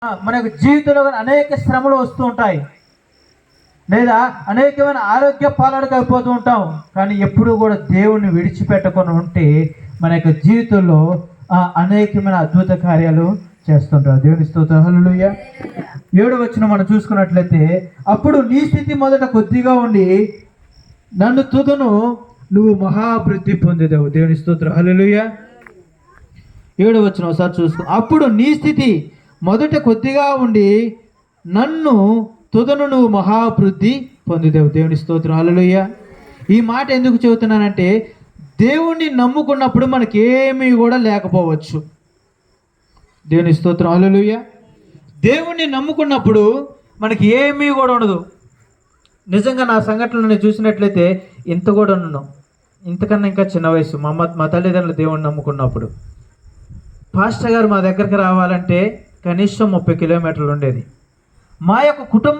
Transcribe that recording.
మన యొక్క జీవితంలో కానీ అనేక శ్రమలు వస్తూ ఉంటాయి, లేదా అనేకమైన ఆరోగ్య పాలనకు అయిపోతూ ఉంటాం. కానీ ఎప్పుడూ కూడా దేవుణ్ణి విడిచిపెట్టకుండా ఉంటే మన యొక్క జీవితంలో అనేకమైన అద్భుత కార్యాలు చేస్తుంటారు. దేవుని స్తోత్రం. హల్లెలూయా. 7వ వచనం మనం చూసుకున్నట్లయితే, అప్పుడు నీ స్థితి మొదట కొద్దిగా ఉండి నన్ను తుదను నువ్వు మహాభివృద్ధి పొందేదావు. దేవుని స్తోత్రం. హల్లెలూయా. 7వ వచనం ఒకసారి చూసుకో. అప్పుడు నీ స్థితి మొదట కొద్దిగా ఉండి నన్ను తుదను నువ్వు మహాభివృద్ధి పొందేదావు. దేవుని స్తోత్రం. హల్లెలూయా. ఈ మాట ఎందుకు చెబుతున్నానంటే, దేవుణ్ణి నమ్ముకున్నప్పుడు మనకేమీ కూడా లేకపోవచ్చు. దేవుని స్తోత్రం. హల్లెలూయా. దేవుణ్ణి నమ్ముకున్నప్పుడు మనకి ఏమీ కూడా ఉండదు. నిజంగా నా సంఘటనలు నేను చూసినట్లయితే ఇంత కూడా ఉన్నాను, ఇంతకన్నా ఇంకా చిన్న వయసు. మా తల్లిదండ్రులు దేవుణ్ణి నమ్ముకున్నప్పుడు పాస్టర్ గారు మా దగ్గరికి రావాలంటే కనీసం 30 కిలోమీటర్లు ఉండేది. మా యొక్క కుటుంబం